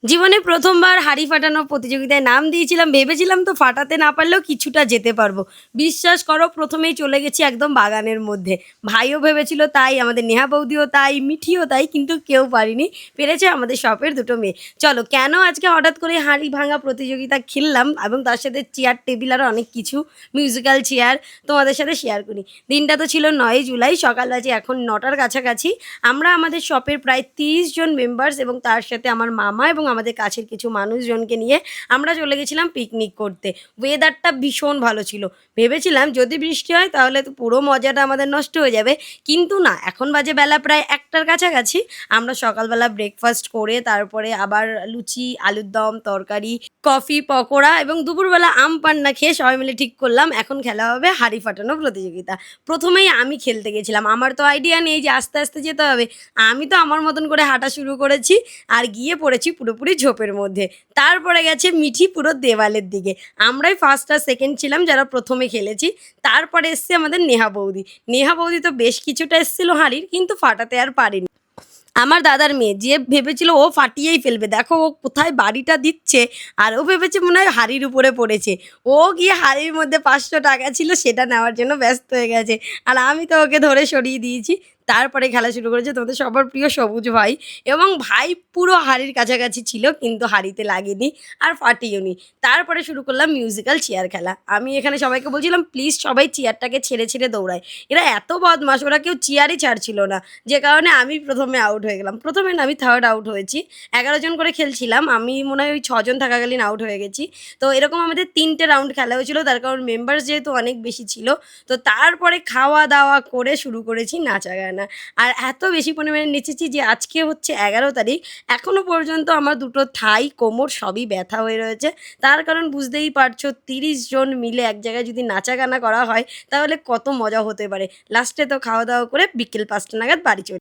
জীবনে ১ম বার হাঁড়ি ফাটানো প্রতিযোগিতায় নাম দিয়েছিলাম। ভেবেছিলাম তো ফাটাতে না পারলেও কিছুটা যেতে পারবো। বিশ্বাস করো ১ম এই চলে গেছি একদম বাগানের মধ্যে। ভাইও ভেবেছিল তাই, আমাদের নেহা বৌদিও তাই, মিঠিও তাই। কিন্তু কেউ পারিনি। পেরেছে আমাদের শপের ২ টো মেয়ে। চলো কেন আজকে হঠাৎ করে হাঁড়ি ভাঙা প্রতিযোগিতা খেললাম এবং তার সাথে চেয়ার টেবিল আরও অনেক কিছু, মিউজিক্যাল চেয়ার তোমাদের সাথে শেয়ার করি। দিনটা তো ছিল ৯ই জুলাই, সকাল বাজে এখন ৯টার কাছাকাছি। আমরা আমাদের শপের প্রায় ৩০ জন মেম্বার্স এবং তার সাথে আমার মামা এবং আমাদের কাছের কিছু মানুষজনকে নিয়ে আমরা চলে গেছিলাম পিকনিক করতে। ওয়েদারটা ভীষণ ভালো ছিল। ভেবেছিলাম যদি বৃষ্টি হয় তাহলে তো পুরো মজাটা আমাদের নষ্ট হয়ে যাবে। কিন্তু না, এখন বাজে বেলা প্রায় ১টার কাছাকাছি। আমরা সকালবেলা ব্রেকফাস্ট করে তারপরে আবার লুচি, আলুর দম, তরকারি, কফি, পকোড়া এবং দুপুরবেলা আম পান্না খেয়ে সবাই মিলে ঠিক করলাম এখন খেলা হবে হাঁড়ি ফাটানো প্রতিযোগিতা। ১ম এই আমি খেলতে গেছিলাম। আমার তো আইডিয়া নেই যে আস্তে, আস্তে যেতে হবে। আমি তো আমার মতন করে হাঁটা শুরু করেছি আর গিয়ে পড়েছি পুরোপুরি ঝোপের মধ্যে। তারপরে গেছে মিঠি পুরো দেওয়ালের দিকে। আমরাই ফার্স্ট আর সেকেন্ড ছিলাম যারা ১ম এ খেলেছি। তারপরে এসছে আমাদের নেহা বৌদি। নেহা বৌদি তো বেশ কিছুটা এসছিল হাঁড়ির, কিন্তু ফাটাতে আর পারেনি। আমার দাদার মেয়ে যে ভেবেছিল ও ফাটিয়েই ফেলবে। দেখো ও কোথায় বাড়িটা দিচ্ছে আর ও ভেবেছে মনে হয় হাঁড়ির উপরে পড়েছে। ও গিয়ে হাঁড়ির মধ্যে ৳৫০০ ছিল সেটা নেওয়ার জন্য ব্যস্ত হয়ে গেছে। আর আমি তো ওকে ধরে সরিয়ে দিয়েছি। তারপরে খেলা শুরু করেছে তোমাদের সবার প্রিয় সবুজ ভাই এবং ভাই পুরো হাঁড়ির কাছাকাছি ছিল কিন্তু হাঁড়িতে লাগেনি আর ফাটিয়েওনি। তারপরে শুরু করলাম মিউজিক্যাল চেয়ার খেলা। আমি এখানে সবাইকে বলছিলাম প্লিজ সবাই চেয়ারটাকে ছেড়ে, ছেড়ে দৌড়ায়। এরা এত বদমাশ, ওরা কেউ চেয়ারই ছাড়ছিল না। যে কারণে আমি ১ম এ আউট হয়ে গেলাম। ১ম এ না, আমি 3rd আউট হয়েছি। ১১ জন করে খেলছিলাম। আমি মনে হয় ওই ৬ জন থাকাকালীন আউট হয়ে গেছি। তো এরকম আমাদের ৩ টে রাউন্ড খেলা হয়েছিল। তার কারণ মেম্বার্স যেহেতু অনেক বেশি ছিল। তো তারপরে খাওয়া-দাওয়া করে শুরু করেছি নাচা-গানা। আর এত বেশি পরিমাণে নেচেছি যে আজকে হচ্ছে ১১ তারিখ। এখনো পর্যন্ত আমার দুটো থাই, কোমর সবই ব্যথা হয়ে রয়েছে। তার কারণ বুঝতেই পারছো ৩০ জন মিলে এক জায়গায় যদি নাচা-গানা করা হয় তাহলে কত মজা হতে পারে। লাস্টে তো খাওয়া-দাওয়া করে বিকেল ৫টা নাগাদ বাড়ি চলে